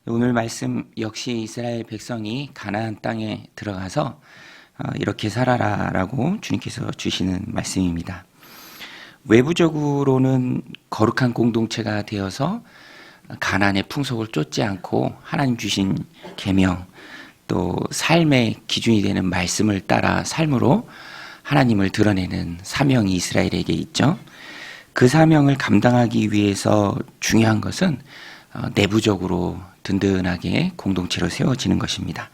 오늘 말씀 역시 이스라엘 백성이 가나안 땅에 들어가서 이렇게 살아라라고 주님께서 주시는 말씀입니다. 외부적으로는 거룩한 공동체가 되어서 가나안의 풍속을 쫓지 않고 하나님 주신 계명 또 삶의 기준이 되는 말씀을 따라 삶으로 하나님을 드러내는 사명이 이스라엘에게 있죠. 그 사명을 감당하기 위해서 중요한 것은 내부적으로 든든하게 공동체로 세워지는 것입니다.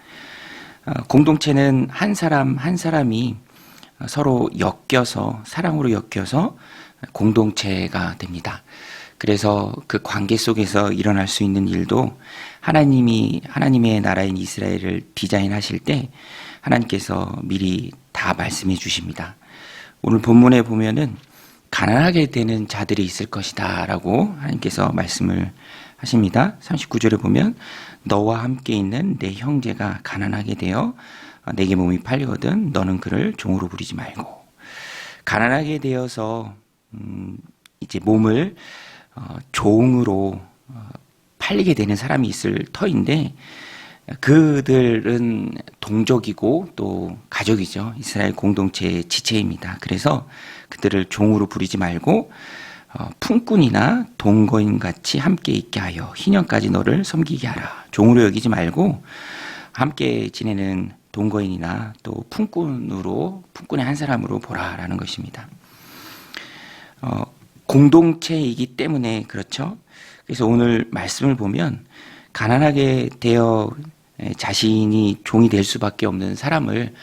공동체는 한 사람 한 사람이 서로 엮여서 사랑으로 엮여서 공동체가 됩니다. 그래서 그 관계 속에서 일어날 수 있는 일도 하나님의 나라인 이스라엘을 디자인하실 때 하나님께서 미리 다 말씀해 주십니다. 오늘 본문에 보면은 가난하게 되는 자들이 있을 것이다 라고 하나님께서 말씀을 하십니다. 39절에 보면 너와 함께 있는 내 형제가 가난하게 되어 내게 몸이 팔리거든 너는 그를 종으로 부리지 말고. 가난하게 되어서 이제 몸을 종으로 팔리게 되는 사람이 있을 터인데 그들은 동족이고 또 가족이죠. 이스라엘 공동체의 지체입니다. 그래서 그들을 종으로 부리지 말고 품꾼이나 동거인 같이 함께 있게 하여 희년까지 너를 섬기게 하라. 종으로 여기지 말고 함께 지내는 동거인이나 또 품꾼의 한 사람으로 보라라는 것입니다. 공동체이기 때문에 그렇죠. 그래서 오늘 말씀을 보면 가난하게 되어 자신이 종이 될 수밖에 없는 사람을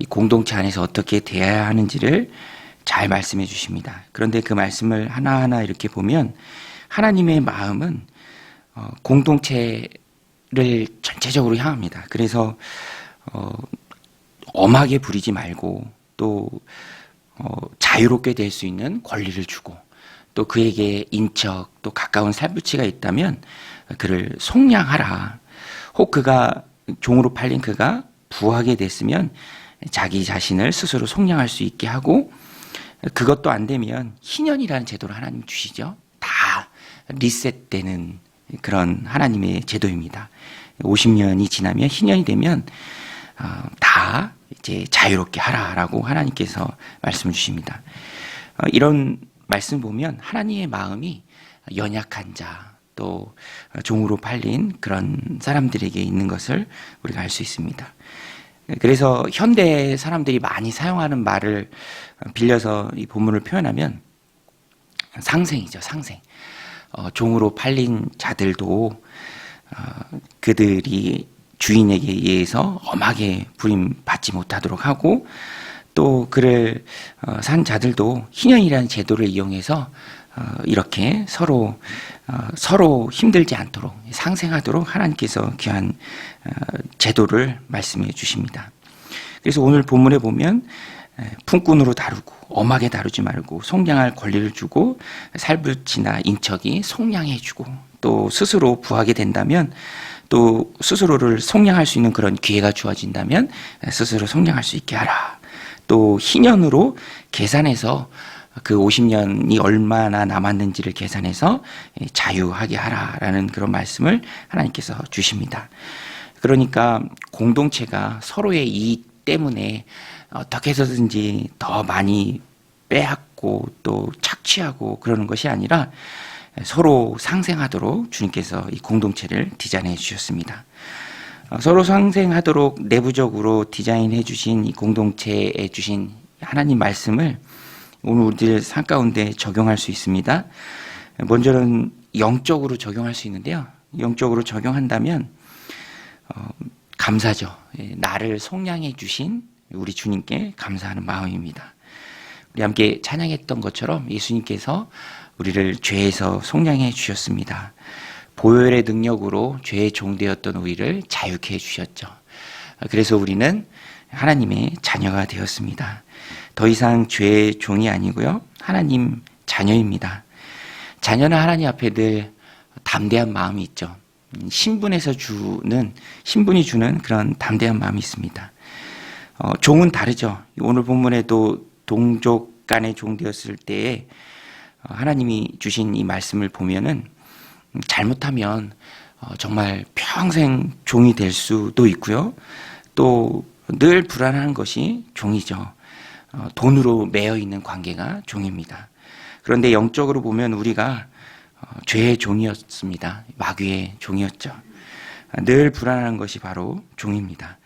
이 공동체 안에서 어떻게 대해야 하는지를 잘 말씀해 주십니다. 그런데 그 말씀을 하나하나 이렇게 보면 하나님의 마음은 공동체를 전체적으로 향합니다. 그래서 엄하게 부리지 말고 또 자유롭게 될 수 있는 권리를 주고 또 그에게 인척 또 가까운 살부치가 있다면 그를 속량하라. 혹 그가 종으로 팔린 그가 부하게 됐으면 자기 자신을 스스로 속량할 수 있게 하고 그것도 안 되면 희년이라는 제도를 하나님 주시죠. 다 리셋되는 그런 하나님의 제도입니다. 50년이 지나면 희년이 되면 다 이제 자유롭게 하라라고 하나님께서 말씀 주십니다. 이런 말씀 보면 하나님의 마음이 연약한 자 또 종으로 팔린 그런 사람들에게 있는 것을 우리가 알 수 있습니다. 그래서 현대 사람들이 많이 사용하는 말을 빌려서 이 본문을 표현하면 상생이죠, 상생. 종으로 팔린 자들도 그들이 주인에게 의해서 엄하게 부림받지 못하도록 하고 또 그를 산 자들도 희년이라는 제도를 이용해서 이렇게 서로 힘들지 않도록 상생하도록 하나님께서 귀한 제도를 말씀해 주십니다. 그래서 오늘 본문에 보면 품꾼으로 다루고 엄하게 다루지 말고 속량할 권리를 주고 살부치나 인척이 속량해 주고 또 스스로 부하게 된다면 또 스스로를 속량할 수 있는 그런 기회가 주어진다면 스스로 속량할 수 있게 하라. 또 희년으로 계산해서 그 50년이 얼마나 남았는지를 계산해서 자유하게 하라라는 그런 말씀을 하나님께서 주십니다. 그러니까 공동체가 서로의 이익 때문에 어떻게 해서든지 더 많이 빼앗고 또 착취하고 그러는 것이 아니라 서로 상생하도록 주님께서 이 공동체를 디자인해 주셨습니다. 서로 상생하도록 내부적으로 디자인해 주신 이 공동체에 주신 하나님 말씀을 오늘 우리들 삶 가운데 적용할 수 있습니다. 먼저는 영적으로 적용할 수 있는데요. 영적으로 적용한다면 감사죠. 나를 속량해 주신 우리 주님께 감사하는 마음입니다. 우리 함께 찬양했던 것처럼 예수님께서 우리를 죄에서 속량해 주셨습니다. 보혈의 능력으로 죄의 종되었던 우리를 자유케 해 주셨죠. 그래서 우리는 하나님의 자녀가 되었습니다. 더 이상 죄의 종이 아니고요. 하나님 자녀입니다. 자녀는 하나님 앞에 늘 담대한 마음이 있죠. 신분이 주는 그런 담대한 마음이 있습니다. 종은 다르죠. 오늘 본문에도 동족 간의 종 되었을 때에 하나님이 주신 이 말씀을 보면은 잘못하면 정말 평생 종이 될 수도 있고요. 또 늘 불안한 것이 종이죠. 돈으로 매여 있는 관계가 종입니다. 그런데 영적으로 보면 우리가 죄의 종이었습니다. 마귀의 종이었죠. 늘 불안한 것이 바로 종입니다.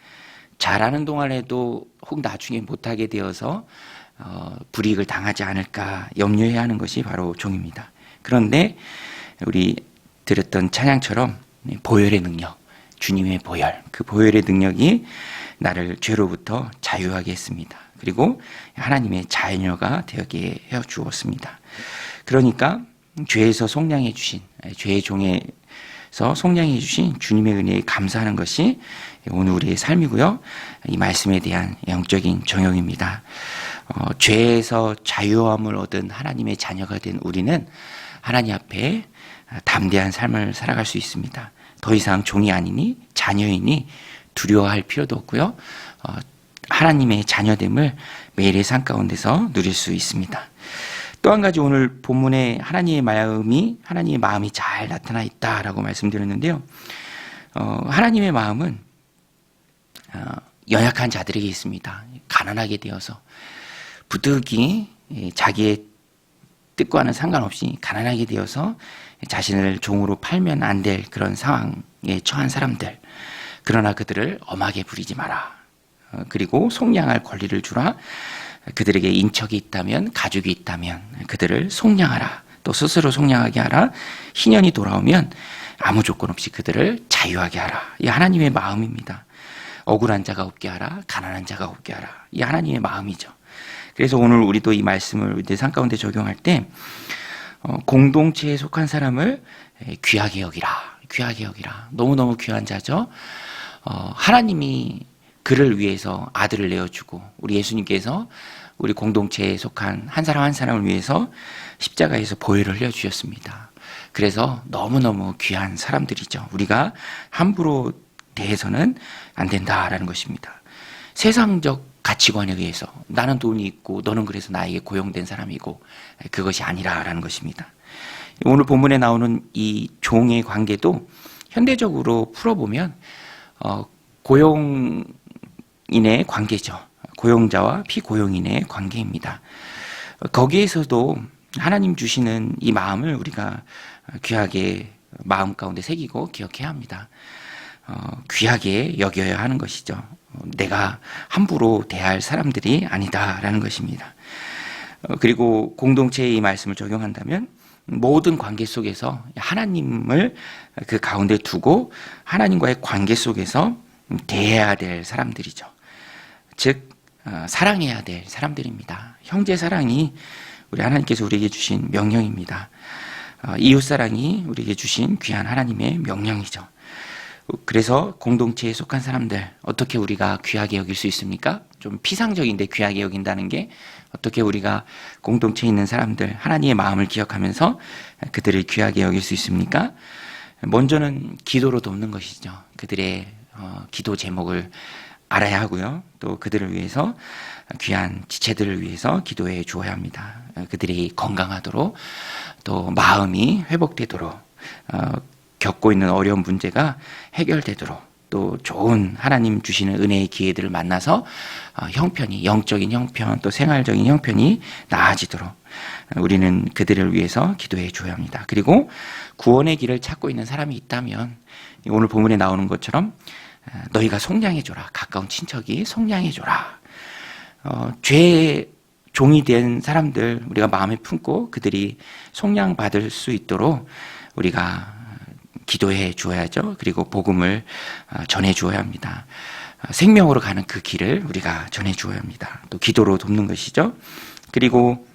잘하는 동안에도 혹 나중에 못하게 되어서 불이익을 당하지 않을까 염려해야 하는 것이 바로 종입니다. 그런데 우리 들었던 찬양처럼 보혈의 능력, 주님의 보혈, 그 보혈의 능력이 나를 죄로부터 자유하게 했습니다. 그리고 하나님의 자녀가 되게 해 주었습니다. 그러니까 죄에서 속량해 주신, 죄의 종에서 속량해 주신 주님의 은혜에 감사하는 것이 오늘 우리의 삶이고요. 이 말씀에 대한 영적인 정욕입니다. 죄에서 자유함을 얻은 하나님의 자녀가 된 우리는 하나님 앞에 담대한 삶을 살아갈 수 있습니다. 더 이상 종이 아니니 자녀이니 두려워할 필요도 없고요. 하나님의 자녀됨을 매일의 삶 가운데서 누릴 수 있습니다. 또 한 가지 오늘 본문에 하나님의 마음이 잘 나타나 있다라고 말씀드렸는데요. 하나님의 마음은 연약한 자들에게 있습니다. 가난하게 되어서 부득이 자기의 뜻과는 상관없이 가난하게 되어서 자신을 종으로 팔면 안 될 그런 상황에 처한 사람들, 그러나 그들을 엄하게 부리지 마라. 그리고 속량할 권리를 주라. 그들에게 인척이 있다면, 가족이 있다면 그들을 속량하라. 또 스스로 속량하게 하라. 희년이 돌아오면 아무 조건 없이 그들을 자유하게 하라. 이 하나님의 마음입니다. 억울한 자가 없게 하라. 가난한 자가 없게 하라. 이 하나님의 마음이죠. 그래서 오늘 우리도 이 말씀을 내 삶 가운데 적용할 때 공동체에 속한 사람을 귀하게 여기라. 귀하게 여기라. 너무너무 귀한 자죠. 하나님이 그를 위해서 아들을 내어주고 우리 예수님께서 우리 공동체에 속한 한 사람 한 사람을 위해서 십자가에서 보혈을 흘려주셨습니다. 그래서 너무너무 귀한 사람들이죠. 우리가 함부로 대해서는 안 된다라는 것입니다. 세상적 가치관에 의해서 나는 돈이 있고 너는 그래서 나에게 고용된 사람이고 그것이 아니라라는 것입니다. 오늘 본문에 나오는 이 종의 관계도 현대적으로 풀어보면 고용인의 관계죠. 고용자와 피고용인의 관계입니다. 거기에서도 하나님 주시는 이 마음을 우리가 귀하게 마음 가운데 새기고 기억해야 합니다. 귀하게 여겨야 하는 것이죠. 내가 함부로 대할 사람들이 아니다라는 것입니다. 그리고 공동체의 이 말씀을 적용한다면 모든 관계 속에서 하나님을 그 가운데 두고 하나님과의 관계 속에서 대해야 될 사람들이죠. 즉 사랑해야 될 사람들입니다. 형제 사랑이 우리 하나님께서 우리에게 주신 명령입니다. 이웃 사랑이 우리에게 주신 귀한 하나님의 명령이죠. 그래서 공동체에 속한 사람들 어떻게 우리가 귀하게 여길 수 있습니까? 좀 피상적인데 귀하게 여긴다는 게 어떻게 우리가 공동체에 있는 사람들 하나님의 마음을 기억하면서 그들을 귀하게 여길 수 있습니까? 먼저는 기도로 돕는 것이죠. 그들의 기도 제목을 알아야 하고요. 또 그들을 위해서 귀한 지체들을 위해서 기도해 주어야 합니다. 그들이 건강하도록 또 마음이 회복되도록 겪고 있는 어려운 문제가 해결되도록 또 좋은 하나님 주시는 은혜의 기회들을 만나서 형편이 영적인 형편 또 생활적인 형편이 나아지도록 우리는 그들을 위해서 기도해 줘야 합니다. 그리고 구원의 길을 찾고 있는 사람이 있다면 오늘 본문에 나오는 것처럼 너희가 속량해 줘라. 가까운 친척이 속량해 줘라. 죄의 종이 된 사람들 우리가 마음에 품고 그들이 속량받을 수 있도록 우리가 기도해 주어야죠. 그리고 복음을 전해 주어야 합니다. 생명으로 가는 그 길을 우리가 전해 주어야 합니다. 또 기도로 돕는 것이죠. 그리고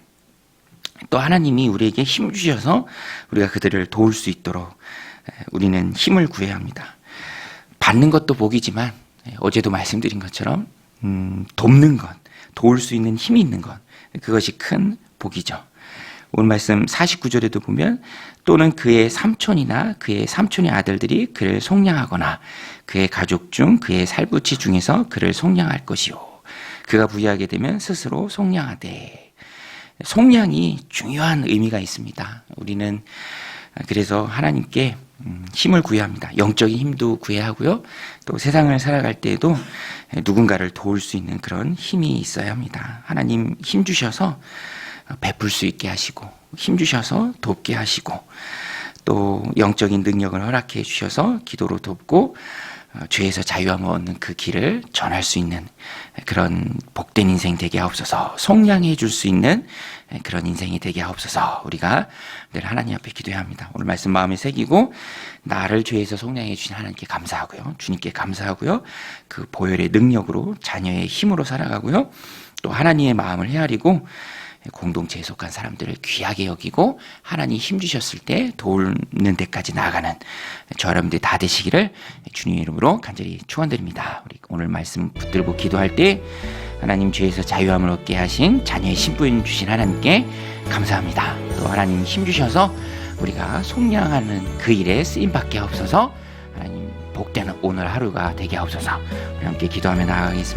또 하나님이 우리에게 힘을 주셔서 우리가 그들을 도울 수 있도록 우리는 힘을 구해야 합니다. 받는 것도 복이지만 어제도 말씀드린 것처럼 돕는 것, 도울 수 있는 힘이 있는 것, 그것이 큰 복이죠. 오늘 말씀 49절에도 보면 또는 그의 삼촌이나 그의 삼촌의 아들들이 그를 속량하거나 그의 가족 중 그의 살부치 중에서 그를 속량할 것이요. 그가 부유하게 되면 스스로 속량하되. 속량이 중요한 의미가 있습니다. 우리는 그래서 하나님께 힘을 구해야 합니다. 영적인 힘도 구해야 하고요. 또 세상을 살아갈 때에도 누군가를 도울 수 있는 그런 힘이 있어야 합니다. 하나님 힘 주셔서 베풀 수 있게 하시고, 힘 주셔서 돕게 하시고, 또 영적인 능력을 허락해 주셔서 기도로 돕고 죄에서 자유함을 얻는 그 길을 전할 수 있는 그런 복된 인생 되게 하옵소서. 속량해 줄 수 있는 그런 인생이 되게 하옵소서. 우리가 늘 하나님 앞에 기도해야 합니다. 오늘 말씀 마음에 새기고 나를 죄에서 속량해 주신 하나님께 감사하고요. 주님께 감사하고요. 그 보혈의 능력으로 자녀의 힘으로 살아가고요. 또 하나님의 마음을 헤아리고 공동체에 속한 사람들을 귀하게 여기고 하나님 힘 주셨을 때 도우는 데까지 나아가는 저 여러분들 다 되시기를 주님의 이름으로 간절히 축원드립니다. 우리 오늘 말씀 붙들고 기도할 때 하나님 죄에서 자유함을 얻게 하신 자녀의 신부인 주신 하나님께 감사합니다. 또 하나님 힘 주셔서 우리가 속량하는 그 일에 쓰임받게 하옵소서. 하나님 복되는 오늘 하루가 되게 하옵소서. 우리 함께 기도하며 나아가겠습니다.